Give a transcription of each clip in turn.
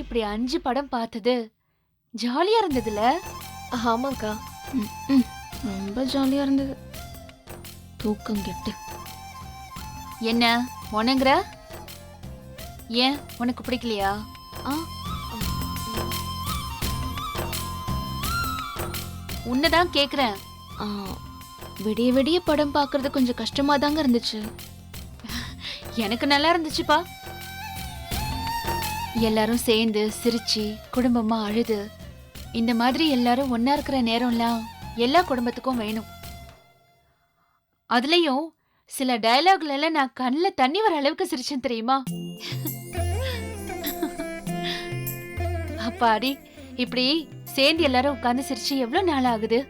இப்படி 5 படம் பார்த்தது ஜாலியா இருந்ததுல. ஆமாக்கா. ரொம்ப ஜாலியா இருந்தது. தூக்கம் கெட்டு என்ன உனங்குற? ஏன் உனக்கு பிடிக்கலையா? உன்னதான் கேக்குறேன். விடிய விடிய படம் பாக்குறது கொஞ்சம் கஷ்டமா தாங்க இருந்துச்சு. எனக்கு நல்லா இருந்துச்சுப்பா. எல்லாரும் சேர்ந்து சிரிச்சு குடும்பமா அழுது, இந்த மாதிரி எல்லாரும் ஒன்னா இருக்கிற நேரம்லாம் எல்லா குடும்பத்துக்கும் வேணும். அதுலயும் சில டயலாக்ல எல்லாம் நான் கண்ணுல தண்ணி வர அளவுக்கு சிரிச்சேன் தெரியுமா? அப்பாடி, இப்படி சேர்ந்து எல்லாரும் உட்கார்ந்து சிரிச்சு எவ்வளவு நாள் ஆகுது?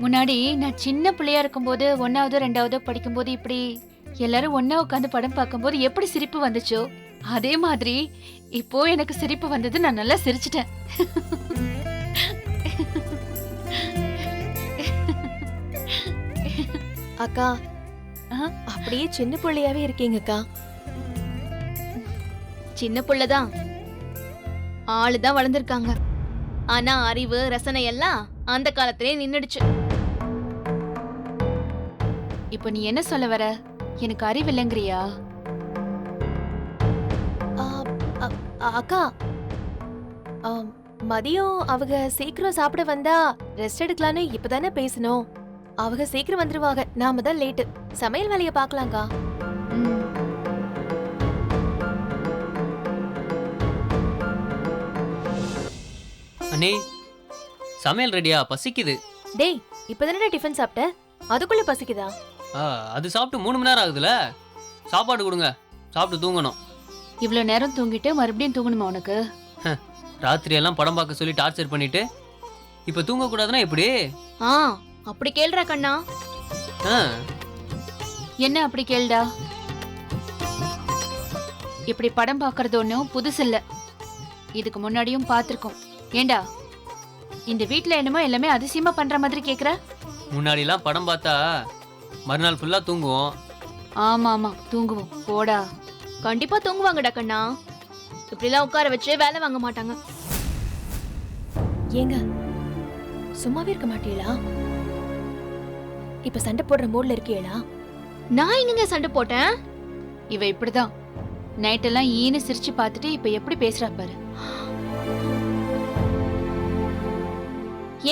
முன்னாடி நான் சின்ன பிள்ளையா இருக்கும்போது 1வது 2வது படிக்கும்போது இப்படி எல்லாரும் ஒன்னா உட்காந்து படம் பார்க்கும்போது எப்படி சிரிப்பு வந்துச்சோ அதே மாதிரி இப்போ எனக்கு சிரிப்பு வந்தது. நான் நல்லா சிரிச்சிட்டேன். அக்கா, அப்படியே சின்ன பிள்ளையாவே இருக்கீங்கக்கா. சின்ன புள்ளதான், ஆளுதான் வளர்ந்துருக்காங்க. ஆனா அறிவு ரசனை எல்லாம் அந்த காலத்திலே நின்னுடுச்சு. இப்போ நீ என்ன சொல்ல வர? எனக்கு அறிவு இல்லைங்கிறியா? அக்கா, மதியம் அவங்க சீக்கிரம் சாப்பிட வந்தா ரெஸ்ட் எடுக்கலான்னு இப்பதானே பேசணும். அவங்க சீக்கிரம் வந்துருவாங்க, நாம தான் லேட்டு. சமையல் வேலைய பாக்கலாம்க்கா. அண்ணே, சமையல் ரெடியா? பசிக்குது. டேய், இப்பதானே டிஃபன் சாப்பிட்ட, அதுக்குள்ள பசிக்குதா? அது சாப்பிட்டு 3 மணி நேரம் ஆகுதுல. சாப்பாடு கொடுங்க, சாப்பிட்டு தூங்கணும். இவ்வளவு நேரம் தூங்கிட்டு மறுபடியும் தூங்கணுமா உனக்கு? ராத்திரி எல்லாம் படம் பார்க்க சொல்லி டார்ச்சர் பண்ணிட்டு இப்ப தூங்க கூடாதுன்னா எப்படி? அப்படி கேள்றா கண்ணா. என்ன அப்படி கேள்டா? இப்படி படம் பார்க்கறது ஒன்றும் புதுசு இல்ல. இதுக்கு முன்னாடியும் பார்த்திருக்கோம். ஏண்டா இந்த வீட்ல என்னமோ எல்லாமே அதிசயமா பண்ற மாதிரி கேக்குற? முன்னாடி எல்லாம் படம் பார்த்தா மறுநாள் ஃபுல்லா தூங்குவோம். ஆமா ஆமா தூங்குவோம். போடா. கண்டிப்பா தூங்குவாங்கடா கண்ணா. இப்படிலாம் உட்கார வச்சு வேலை வாங்க மாட்டாங்க. ஏங்க சும்மாவே இருக்க மாட்டீங்களா? இப்ப சண்டை போடுற மூட்ல இருக்கீங்களா? நான் எங்க சண்டை போட்டேன்? இவ இப்படிதான் நைட் எல்லாம் ஈனு சிரிச்சு பார்த்துட்டு இப்ப எப்படி பேசுறா பாரு.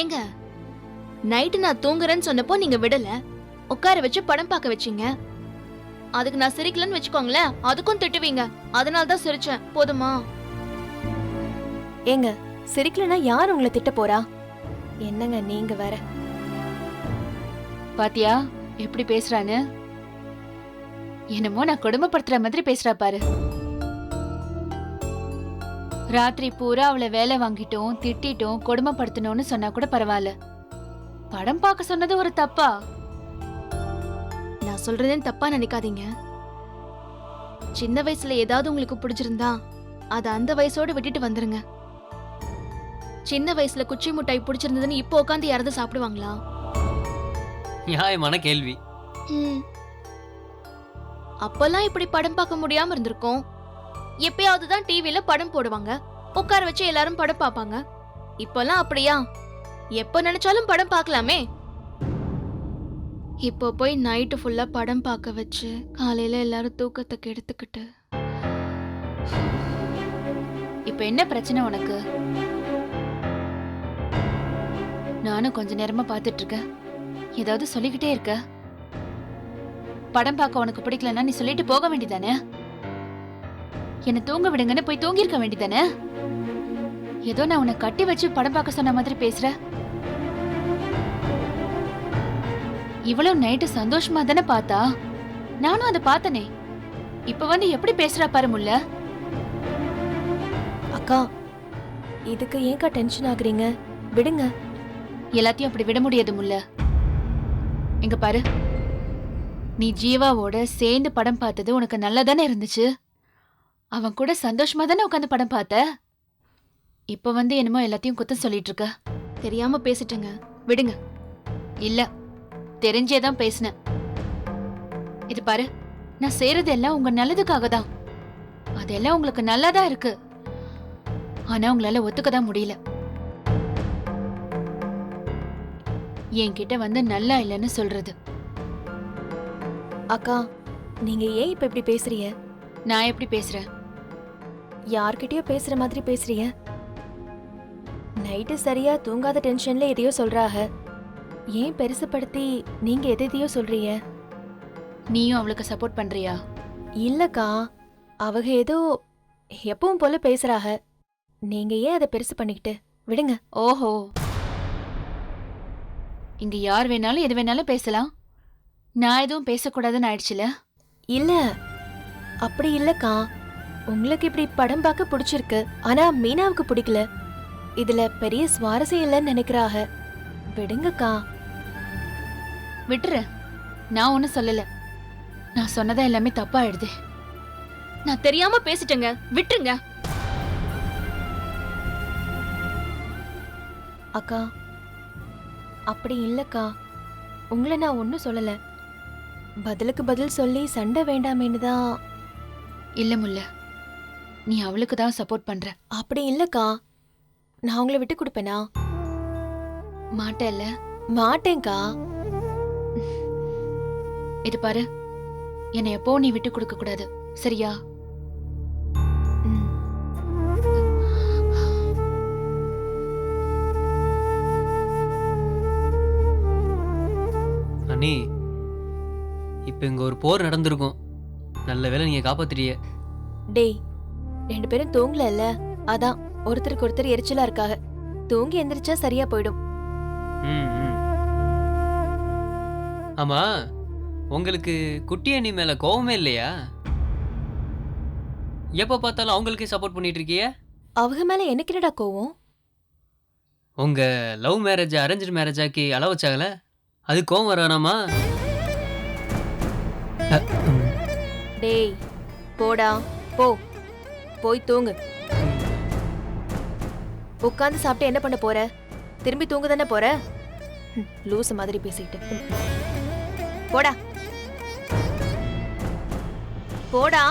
ஏங்க நைட்டு நான் தூங்குறேன்னு சொன்னப்போ நீங்க விடல, உட்கார வச்சு படம் பார்க்க வச்சீங்க. அதுக்கு நான் சிரிக்கலன்னு வச்சுக்கோங்களேன், அதுக்கும் திட்டுவீங்க. அதனால தான் சிரிச்சேன். போதுமா? ஏங்க சிரிக்கலனா யார் உங்களை திட்ட போறா? என்னங்க நீங்க வேற. பாத்தியா எப்படி பேசுறான்னு? என்னமோ நான் கொடுமைப்படுத்துற மாதிரி பேசுறா பாரு. ராத்திரி பூரா அவளை வேலை வாங்கிட்டோம், திட்டிட்டோம், கொடுமைப்படுத்தணும்னு சொன்னா கூட பரவாயில்ல. படம் பார்க்க சொன்னது ஒரு தப்பா? நான் சொல்றதேன்னு தப்பா நினைக்காதீங்க. சின்ன வயசுல ஏதாவது உங்களுக்கு பிடிச்சிருந்தா அது அந்த வயசோட விட்டுட்டு வந்துருங்க. சின்ன வயசுல குச்சி முட்டாய் பிடிச்சிருந்ததுன்னு இப்போ உட்காந்து யாராவது சாப்பிடுவாங்களா? நியாயமான கேள்வி. அப்பெல்லாம் இப்படி படம் பார்க்க முடியாம இருந்திருக்கும். எப்பயாவது தான் டிவில படம் போடுவாங்க, உட்கார வச்சு எல்லாரும் படம் பார்ப்பாங்க. இப்பெல்லாம் அப்படியா? எப்ப நினைச்சாலும் படம் பார்க்கலாமே. இப்போ போய் நைட்டு ஃபுல்லா படம் பார்க்க வச்சு காலையில எல்லாரும் தூக்கத்தை கெடுத்துக்கிட்டு. இப்ப என்ன பிரச்சனை உனக்கு? நானும் கொஞ்ச நேரமா பார்த்துட்டு இருக்கேன், ஏதாவது சொல்லிக்கிட்டே இருக்க. படம் பார்க்க உனக்கு பிடிக்கலன்னா நீ சொல்லிட்டு போக வேண்டியதானே? என்ன தூங்க விடுங்கன்னு போய் தூங்கி இருக்க வேண்டியதானே? ஏதோ நான் உன்னை கட்டி வச்சு படம் பார்க்க சொன்ன மாதிரி பேசுற. இவ்வளவு நைட்டு சந்தோஷமா தானே பார்த்தா? நானும் அதை பார்த்தனே. இப்ப வந்து எப்படி பேசுறா பாரு முல்ல. அக்கா, இதுக்கு ஏன்க்கா டென்ஷன் ஆகுறீங்க? விடுங்க. எல்லாத்தையும் அப்படி விட முடியாது முல்ல. இங்க பாரு, நீ ஜீவாவோட சேர்ந்து படம் பார்த்தது உனக்கு நல்லா தானே இருந்துச்சு. அவன் கூட சந்தோஷமா தானே உட்காந்து படம் பார்த்த. இப்ப வந்து என்னமோ எல்லாத்தையும் குத்தம் சொல்லிட்டு இருக்க. தெரியாம பேசிட்டேங்க, விடுங்க. இல்ல, தெரிஞ்சேதான் பேசினேன். இது பாரு, நான் செய்யறது எல்லாம் உங்க நல்லதுக்காக தான். அதெல்லாம் உங்களுக்கு நல்லாதான் இருக்கு. ஆனா உங்களால ஒத்துக்க தான் முடியல. என்கிட்ட வந்து நல்லா இல்லைன்னு சொல்றது. அக்கா, நீங்க ஏன் இப்ப இப்படி பேசுறீங்க? நான் எப்படி பேசுறேன்? யார்கிட்டயோ பேசுற மாதிரி பேசுறீங்க. நைட்டு சரியா தூங்காத டென்ஷன்ல எதையோ சொல்றாக. ஏன் பெருசுப்படுத்தி நீங்க எதையோ சொல்றீங்க? நீயும் அவளுக்கு சப்போர்ட் பண்றியா? இல்லக்கா, அவங்க ஏதோ எப்பவும் போல பேசுறாக. நீங்க ஏன் அதை பெருசு பண்ணிக்கிட்டு விடுங்க. ஓஹோ, இங்க யார் வேணாலும் எது வேணாலும் பேசலாம். நான் எதுவும் பேசக்கூடாதுன்னு ஆயிடுச்சுல? இல்ல, அப்படி இல்லக்கா. உங்களுக்கு இப்படி படம் பார்க்க பிடிச்சிருக்கு, ஆனா மீனாவுக்கு பிடிக்கல. இதுல பெரிய சுவாரஸ்யம் இல்லைன்னு நினைக்கிறாக. விடுங்கக்கா. விட்டுரு. நான் ஒன்னும் சொல்லல. நான் சொன்னதா எல்லாமே தப்பா ஆயிடுது. நான் தெரியாம பேசிட்டேங்க, விட்டுருங்க. அக்கா, அப்படி இல்லக்கா. உங்களை நான் ஒன்னும் சொல்லல. பதிலுக்கு பதில் சொல்லி சண்டை வேண்டாமேன்னு தான். இல்ல முல்ல, நீ அவளுக்கு தான் சப்போர்ட் பண்ற. அப்படி இல்லக்கா. நான் உங்களை விட்டு கொடுப்பேனா? மாட்டேல்ல? மாட்டேன்க்கா. இது பாரு, என்னை எப்போ நீ விட்டு கொடுக்க கூடாது, சரியா? ம். அண்ணி, இப்போ இங்க ஒரு போர் நடந்திருக்கும். நல்ல வேளை நீங்க காப்பாத்துறிய. டேய், 2 பேரும் தூங்கல, அதான் ஒருத்தருக்கு ஒருத்தர் எரிச்சலா இருக்காக. தூங்கி எந்திரிச்சா சரியா போயிடும். ம், ம். ஆமா, உங்களுக்கு குட்டி அண்ணி மேல கோவமே இல்லையா? எப்ப பார்த்தாலும் அவங்களுக்கே சப்போர்ட் பண்ணிட்டு இருக்கிய. அவங்க மேல எனக்கு என்னடா கோவம்? உங்க லவ் மேரேஜ் அரேஞ்ச் மேரேஜாக்கி அள வச்சாங்கல, அது கோவம் வரானாமா? டேய், போடா, போ. போய் தூங்கு. உட்காந்து சாப்பிட்டு என்ன பண்ண போற? திரும்பி தூங்க தானே போற? லூசு மாதிரி பேசிட்டு. போடா, போடா.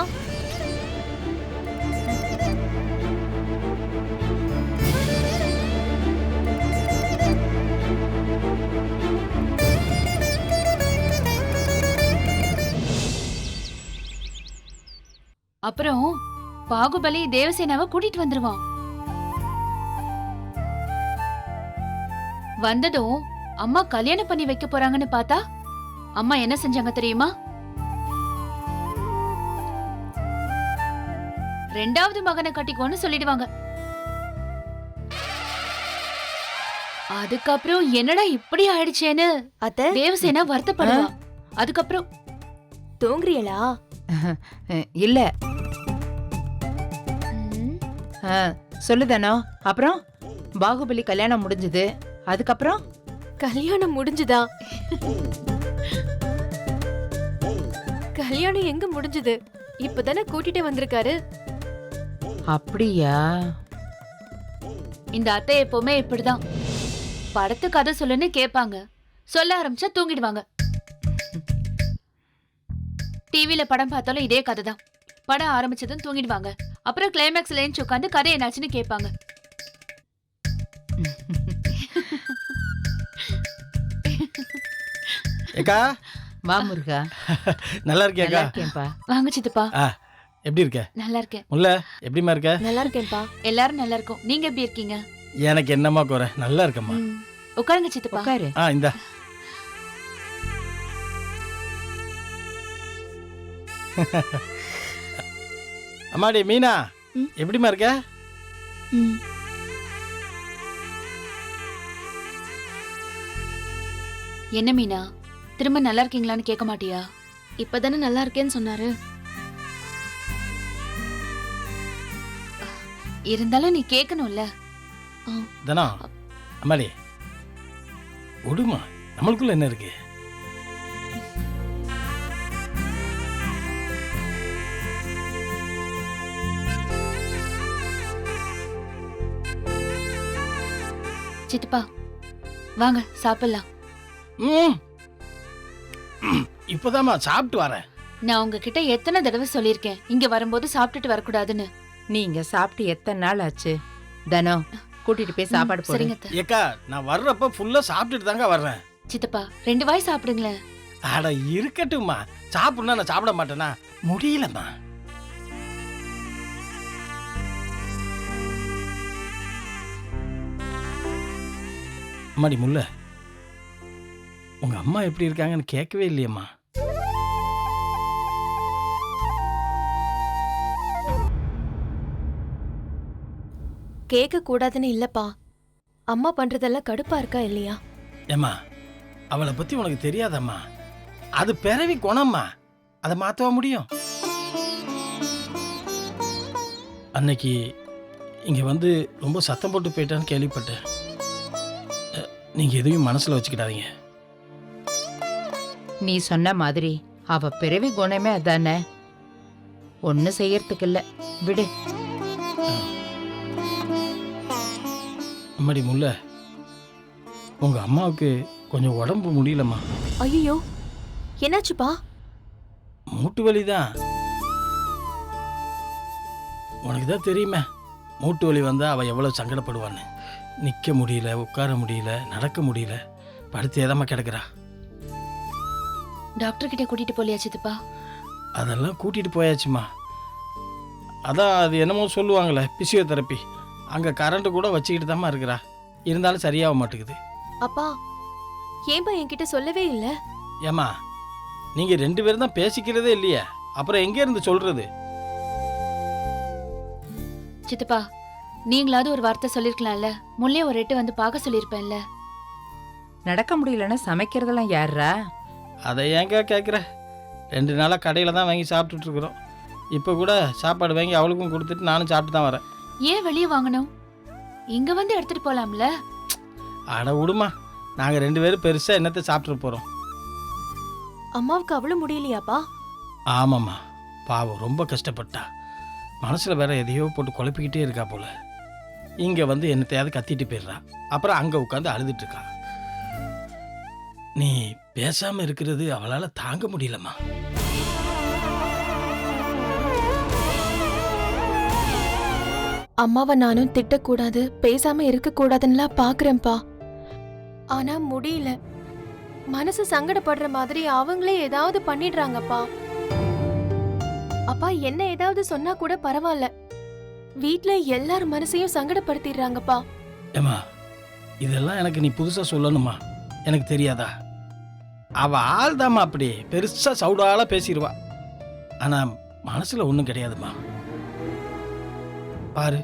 அப்புறம் பாகுபலி தேவசேனாவை கூட்டிட்டு வந்துருவான். வந்ததும் அம்மா கல்யாணம் பண்ணி வைக்க போறாங்கன்னு பார்த்தா அம்மா என்ன செஞ்சாங்க தெரியுமா? 2வது மகனை கட்டிக்கோன்னு சொல்லிடுவாங்க. அதுக்கப்புறம் என்னடா இப்படி ஆயிடுச்சேன்னு அத்தை, தேவசேனா வருத்தப்படுவா. அதுக்கப்புறம் தூங்குறீங்களா? இல்ல. ம், சொல்லுதானோ. அப்புறம் பாகுபலி கல்யாணம் முடிஞ்சது. அதுக்கப்புறம் கல்யாணம் முடிஞ்சுதா? கல்யாணம் எங்க முடிஞ்சது? இப்பதானே கூட்டிட்டு வந்திருக்காரு. அப்படியா? இந்த அத்தை எப்பவுமே இப்படிதான். படத்து கதை சொல்லுன்னு கேட்பாங்க, சொல்ல ஆரம்பிச்சா தூங்கிடுவாங்க. டிவில படம் பார்த்தாலும் இதே கதை தான். படம் ஆரம்பிச்சதும் தூங்கிடுவாங்க. அப்புறம் கிளைமேக்ஸ்ல ஏஞ்சி உட்காந்து கதை என்னாச்சுன்னு கேட்பாங்க. ஏக்கா, வா முருகா. நல்லா நல்லா இருக்கியாக்கா? இருக்கேன்ப்பா. வாங்க சித்தப்பா. எப்படி இருக்க? நல்லா இருக்கேன். முல்ல, எப்படிம்மா இருக்க? நல்லா இருக்கேன்ப்பா. எல்லாரும் நல்லா இருக்கும். நீங்க எப்படி இருக்கீங்க? எனக்கு என்னம்மா குறை? நல்லா இருக்கம்மா. ம், உட்காருங்க சித்தப்பா. உட்காரு. இந்தா. அம்மாடி மீனா, ம். எப்படிம்மா இருக்க? ம். என்ன மீனா, திரும்ப நல்லா இருக்கீங்களான்னு கேட்க மாட்டியா? இப்பதானே நல்லா இருக்கேன்னு சொன்னாரு. இருந்தாலும் நீ கேட்கணும்ல. தானா? அம்மாடி, விடுமா, நம்மளுக்குள்ள என்ன இருக்கு? சித்தப்பா, வாங்க சாப்பிடலாம். ம். இப்போதாம்மா சாப்பிட்டு வரேன். நான் உங்ககிட்ட எத்தனை தடவை சொல்லியிருக்கேன் இங்க வரும்போது சாப்பிட்டுட்டு வரக்கூடாதுன்னு. நீங்க சாப்பிட்டு எத்தனை நாள் ஆச்சு? தனம், கூட்டிட்டு போய் சாப்பாடு போடு. சரிங்க அத்தை. ஏக்கா நான் வர்றப்ப ஃபுல்லா சாப்பிட்டுட்டு தாங்க வர்றேன். சித்தப்பா 2 வாய் சாப்பிடுங்களேன். அட இருக்கட்டும்மா, சாப்பிடணும்னா நான் சாப்பிட மாட்டேனா? முடியலம்மா. அம்மாடி முல்லை, உங்க அம்மா எப்படி இருக்காங்கன்னு கேட்கவே இல்லையம்மா. கேட்க கூடாதுன்னு இல்லப்பா. அம்மா பண்றதெல்லாம் கடுப்பா இருக்கா இல்லையா? ஏம்மா, அவளை பத்தி உனக்கு தெரியாதம்மா. அது பிறவி குணம்மா, அதை மாற்றவா முடியும்? அன்னைக்கு இங்கே வந்து ரொம்ப சத்தம் போட்டு போயிட்டான்னு கேள்விப்பட்டேன். நீங்கள் எதையும் மனசில் வச்சுக்கிடாதீங்க. நீ சொன்ன மாதிரி அவ பிறவி குணமே அதானே, ஒன்னும் செய்யறதுக்கு இல்ல, விடு. அம்மாடி முல்லை, உங்கள் அம்மாவுக்கு கொஞ்சம் உடம்பு முடியலம்மா. ஐயோ, என்னாச்சுப்பா? மூட்டு வலி தான். உனக்கு தான் தெரியுமே, மூட்டு வலி வந்தால் அவள் எவ்வளோ சங்கடப்படுவான்னு. நிற்க முடியல, உட்கார முடியல, நடக்க முடியல, படுத்து ஏதாம்மா கிடக்குறா. டாக்டர் கிட்ட கூட்டிட்டு போலியா சித்தப்பா? அதெல்லாம் கூட்டிகிட்டு போயாச்சுமா. அதான் அது என்னமோ சொல்லுவாங்களே, பிசியோதெரப்பி. அங்கே கரண்ட்டு கூட வச்சுக்கிட்டு தாம்மா இருக்கிறா. இருந்தாலும் சரியாக மாட்டேங்குது. அப்பா, ஏன்பா என்கிட்ட சொல்லவே இல்ல? ஏம்மா, நீங்கள் 2 பேரும் தான் பேசிக்கிறதே இல்லையே, அப்புறம் எங்கே இருந்து சொல்கிறது? சித்தப்பா நீங்களாவது ஒரு வார்த்தை சொல்லிருக்கலாம்ல. முல்லைய ஒரு எட்டு வந்து பார்க்க சொல்லிருப்பேன்ல. நடக்க முடியலன்னா சமைக்கிறதெல்லாம் யாரா? அதை ஏங்க கேட்குற? 2 நாளாக கடையில் தான் வாங்கி சாப்பிட்டுட்ருக்குறோம். இப்போ கூட சாப்பாடு வாங்கி அவளுக்கும் கொடுத்துட்டு நானும் சாப்பிட்டு தான் வரேன். ஏன் வெளியே வாங்கணும்? இங்க வந்து எடுத்துட்டு போலாம்ல. அட விடுமா, நாங்கள் 2 பேரும் பெருசாக என்னத்தை சாப்பிட்ற போகிறோம். அம்மாவுக்கு அவ்வளவு முடியலையாப்பா? ஆமாம்மா, பாவம் ரொம்ப கஷ்டப்பட்டா. மனசில் வேற எதையோ போட்டு குழப்பிக்கிட்டே இருக்கா போல. இங்கே வந்து என்னத்தையாவது கத்திட்டு போயிடுறா, அப்புறம் அங்கே உட்காந்து அழுதுட்டு இருக்கா. நீ பேசாமல் இருக்கிறது அவளால் தாங்க முடியலம்மா. அம்மாவை நானும் திட்டக்கூடாது, பேசாம இருக்க கூடாதுன்னுலாம் பாக்குறேன்ப்பா. ஆனா முடியல. மனசு சங்கடப்படுற மாதிரி அவங்களே ஏதாவது பண்ணிடுறாங்கப்பா. அப்பா என்ன ஏதாவது சொன்னா கூட பரவாயில்ல, வீட்ல எல்லார் மனசையும் சங்கடப்படுத்திடுறாங்கப்பா. ஏம்மா, இதெல்லாம் எனக்கு நீ புதுசாக சொல்லணுமா? எனக்கு தெரியாதா? அவள் ஆள் தாம்மா, அப்படி பெருசாக சவுடாலாக பேசிடுவா. ஆனால் மனசில் ஒன்றும் கிடையாதும்மா. பாரு,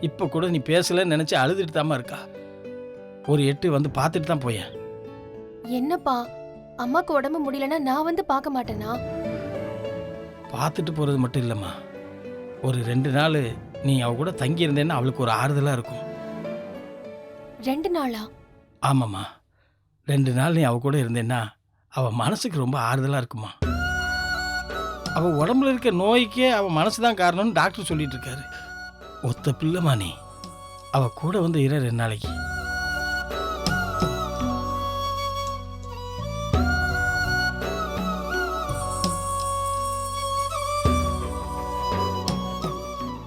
இப்போ கூட நீ பேசலன்னு நினச்சி அழுதுட்டு தாம்மா இருக்கா. ஒரு எட்டு வந்து பார்த்துட்டு தான் போயேன். என்னப்பா, அம்மாக்கு உடம்பு முடியலன்னா நான் வந்து பார்க்க மாட்டேனா? பார்த்துட்டு போகிறது மட்டும் இல்லைம்மா, ஒரு 2 நாள் நீ அவ கூட தங்கி இருந்தேன்னா அவளுக்கு ஒரு ஆறுதலாக இருக்கும். 2 நாளா? ஆமாம்மா, 2 நாள் நீ அவ கூட இருந்தேன்னா அவள் மனசுக்கு ரொம்ப ஆறுதலாக இருக்குமா. அவள் உடம்புல இருக்க நோய்க்கே அவள் மனசு தான் காரணம்னு டாக்டர் சொல்லிட்டு இருக்காரு. ஒத்த பிள்ளைமா நீ, அவள் கூட வந்து 2 நாளைக்கு.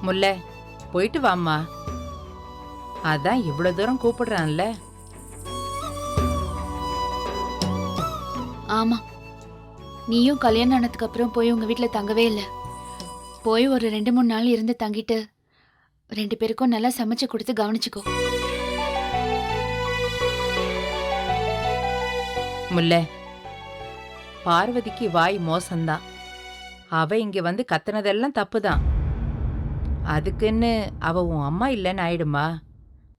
முல்லை, போயிட்டு வாம்மா. அதான் இவ்வளவு தூரம் கூப்பிடுறான்ல. ஆமா, நீயும் கல்யாணம் ஆனதுக்கு அப்புறம் போய் உங்க வீட்டுல தங்கவே இல்ல. போய் ஒரு 2-3 நாள் இருந்து தங்கிட்டு 2 பேருக்கும் நல்லா சமைச்சு கொடுத்து கவனிச்சுக்கோ. முல்லை, பார்வதிக்கு வாய் மோசம்தான். அவ இங்க வந்து கத்துனதெல்லாம் தப்புதான். அதுக்குன்னு அவ உன் அம்மா இல்லைன்னு ஆயிடுமா?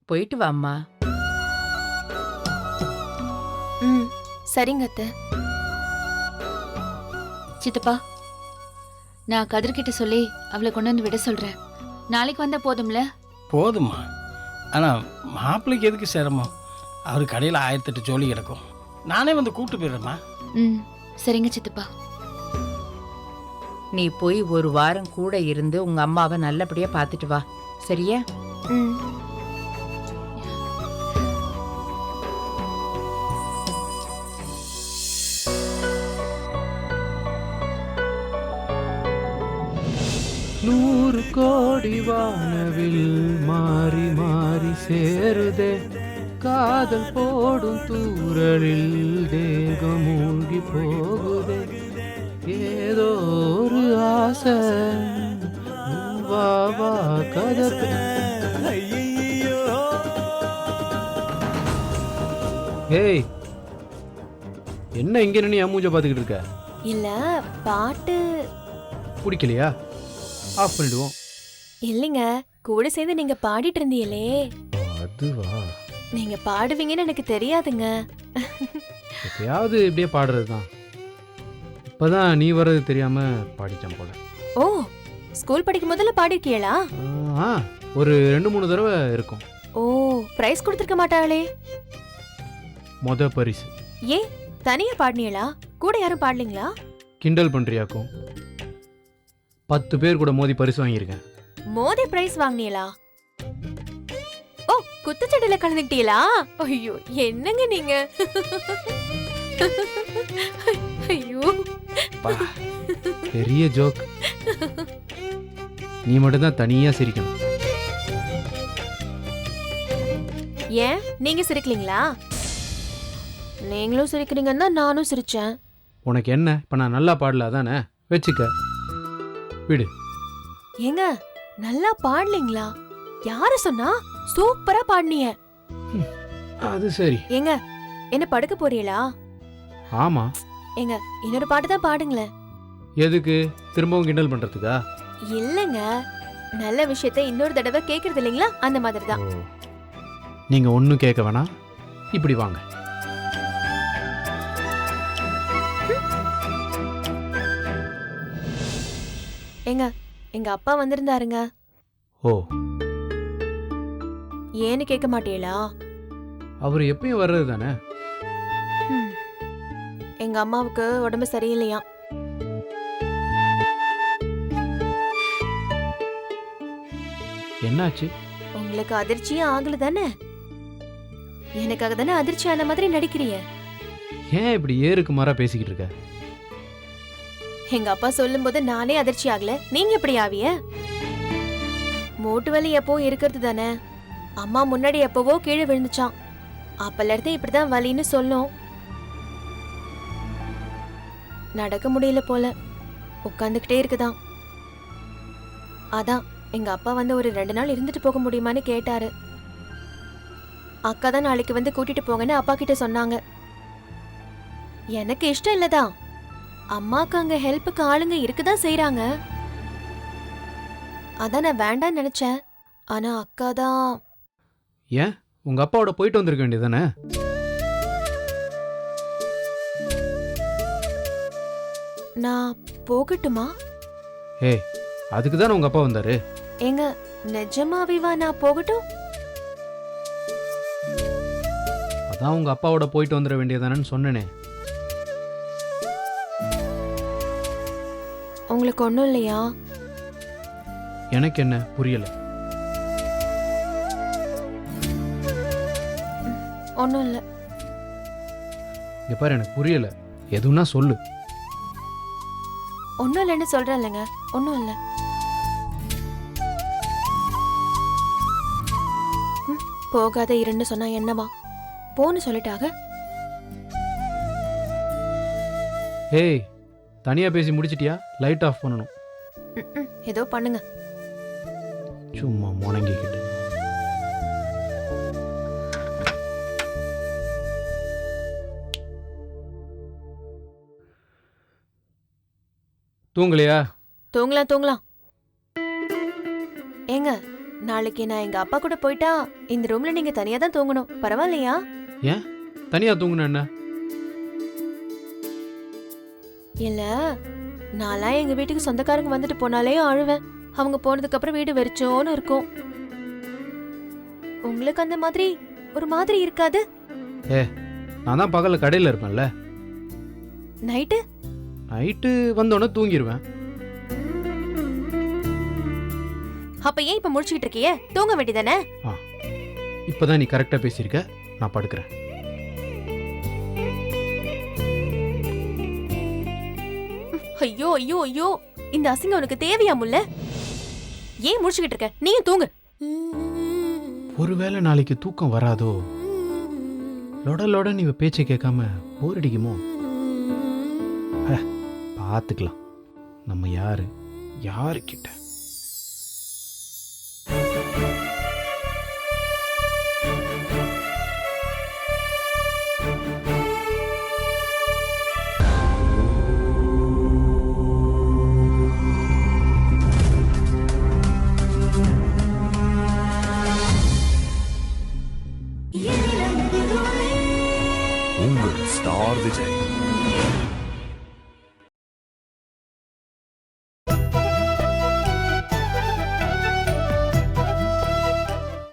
போயிட்டு வாம்மா. ம், சரிங்க அத்தை. சித்தப்பா, நான் கதிர்கிட்ட சொல்லி அவளை கொண்டு வந்து விட சொல்றேன். நாளைக்கு வந்தா போதும்ல? போதும்மா. ஆனால் மாப்பிள்ளைக்கு எதுக்கு சிரமம்? அவர் கடையில் 1008 ஜோலி கிடக்கும். நானே வந்து கூப்பிட்டு போயிடுறேம்மா. ம், சரிங்க சித்தப்பா. நீ போய் ஒரு வாரம் கூட இருந்து உங்க அம்மாவை நல்லபடியா பார்த்துட்டு வா, சரியா? ம். ஒரு கோடி வானவில் மாறி மாறி சேருதே காதல் போடும் தூரலில் தேகம் மூழ்கி போகுதே ஏதோ ஒரு ஆசை வா வா கதப்பு. ஏய் என்ன இங்க நின்னு என் மூஞ்ச பாத்துக்கிட்டு இருக்க? இல்ல பாட்டு பிடிக்கலையா? ஆஃப் பண்ணிடுவோம். இல்லைங்க, கூட சேர்ந்து நீங்க பாடிட்டு இருந்தீங்களே, அதுவா? நீங்க பாடுவீங்கன்னு எனக்கு தெரியாதுங்க. எப்பயாவது இப்படியே பாடுறது தான். இப்பதான் நீ வர்றது தெரியாம பாடிட்டேன் போல. ஓ, ஸ்கூல் படிக்கும் முதல்ல பாடிருக்கீங்களா? ஆ, ஒரு 2-3 தடவை இருக்கும். ஓ, பிரைஸ் கொடுத்திருக்க மாட்டாளே. மொத பரிசு. ஏன் தனியா பாடினீங்களா? கூட யாரும் பாடலீங்களா? கிண்டல் பண்றியாக்கும். 10 பேர் கூட மோதி பரிசு வாங்கியிருக்கேன். மோதி பிரைஸ் வாங்கினீங்களா? ஓ, குத்துச்சண்டையில கலந்துக்கிட்டீங்களா? ஐயோ, என்னங்க நீங்க? ஐயோ, பா, பெரிய ஜோக். நீ மட்டும் தான் தனியா சிரிக்கணும். ஏன் நீங்க சிரிக்கலீங்களா? நீங்களும் சிரிக்கிறீங்கன்னா நானும் சிரிச்சேன். உனக்கு என்ன இப்ப நான் நல்லா பாடல அதானே? வச்சுக்க விடு. ஏங்க, நல்லா பாடலீங்களா? யாரு சொன்னா? சூப்பரா பாடுனீங்க. அது சரி. ஏங்க, என்ன படுக்க போறீங்களா? ஆமா. ஏங்க, இன்னொரு பாட்டு தான் பாடுங்களேன். எதுக்கு திரும்பவும் கிண்டல் பண்றதுக்கா? இல்லங்க, நல்ல விஷயத்தை இன்னொரு தடவை கேக்குறது இல்லைங்களா, அந்த மாதிரி தான். ஓ, நீங்க ஒன்னும் கேட்க வேணாம், இப்படி வாங்க. ஏங்க, எங்க அப்பா வந்திருந்தாருங்க. ஓ, ஏன்னு கேட்க மாட்டீங்களா? அவர் எப்பயும் வர்றது தானே. ஹம். எங்க அம்மாவுக்கு உடம்பு சரியில்லையா. என்னாச்சு? உங்களுக்கு அதிர்ச்சியே ஆகல தானே? எனக்காக தானே அதிர்ச்சி ஆன மாதிரி நடிக்கிறீங்க. ஏன் இப்படி ஏறுக்கு மாறா பேசிக்கிட்டு இருக்க? எங்க அப்பா சொல்லும் போது நானே அதிர்ச்சி ஆகல, நீங்க எப்படி ஆவிய? மூட்டு வலி எப்போ இருக்கிறது தானே. அம்மா முன்னாடி எப்பவோ கீழே விழுந்துச்சான். அப்பல இருந்து இப்படிதான் வலின்னு சொல்லும். நடக்க முடியல போல, உட்காந்துக்கிட்டே இருக்குதான். அதான் எங்க அப்பா வந்து ஒரு 2 நாள் இருந்துட்டு போக முடியுமான்னு கேட்டாரு. அக்கா தான் நாளைக்கு வந்து கூட்டிட்டு போங்கன்னு அப்பா கிட்ட சொன்னாங்க. எனக்கு இஷ்டம் இல்லதான். அம்மாக்கு அங்க ஹெல்ப்புக்கு ஆளுங்க இருக்குதான் செய்யறாங்க. அதான் நான் வேண்டான்னு நினைச்சேன். ஆனா அக்கா தான். ஏன் உங்க அப்பாவோட போயிட்டு வந்திருக்க வேண்டியதானே? நான் போகட்டுமா? ஏய், அதுக்கு தானே உங்க அப்பா வந்தாரு. ஏங்க, நிஜமாவிவா நான் போகட்டும்? அதான் உங்க அப்பாவோட போயிட்டு வந்துட வேண்டியதானேன்னு சொன்னேனே. உங்களுக்கு ஒண்ணும் இல்லையா? எனக்கு என்ன புரியல? ஒண்ணும் இல்ல. இங்க பாரு, எனக்கு புரியல. எதுனா சொல்லு. ஒண்ணும் இல்லைன்னு சொல்றேன் இல்லைங்க, ஒண்ணும் இல்ல. போகாத இருன்னு சொன்னா என்னவா? போன்னு சொல்லிட்டாக. ஏய், தனியா பேசி முடிச்சிட்டியா? லைட் ஆஃப் பண்ணணும். ஏதோ பண்ணுங்க. சும்மா முணங்கிக்கிட்டு. தூங்கலையா? தூங்கலாம் தூங்கலாம். ஏங்க, நாளைக்கு நான் எங்க அப்பா கூட போயிட்டா இந்த ரூம்ல நீங்க தனியா தான் தூங்கணும், பரவாயில்லையா? ஏன் தனியா தூங்குன என்ன? இல்ல, நான்லாம் எங்க வீட்டுக்கு சொந்தக்காரங்க வந்துட்டு போனாலே அழுவேன். அவங்க போனதுக்கு அப்புறம் வீடு வெறிச்சோன்னு இருக்கும். உங்களுக்கு அந்த மாதிரி ஒரு மாதிரி இருக்காது? நான் தான் பகல்ல கடையில இருப்பேன்ல. நைட்டு நைட்டு வந்தோடனே தூங்கிடுவேன். அப்ப ஏன் இப்ப முடிச்சுக்கிட்டு இருக்கியே? தூங்க வேண்டியதானே? இப்பதான் நீ கரெக்டா பேசியிருக்க. நான் படுக்கிறேன். ஐயோ ஐயோ ஐயோ, இந்த அசிங்கம் உனக்கு தேவையா முல்ல? ஏன் முடிச்சுக்கிட்டு இருக்க? நீயும் தூங்கு. ஒருவேளை நாளைக்கு தூக்கம் வராதோ, லொட நீ பேச்சை கேட்காம போர் அடிக்குமோ? பார்த்துக்கலாம். நம்ம யாருக்கிட்ட உங்கள் ஸ்டார் விஜய்.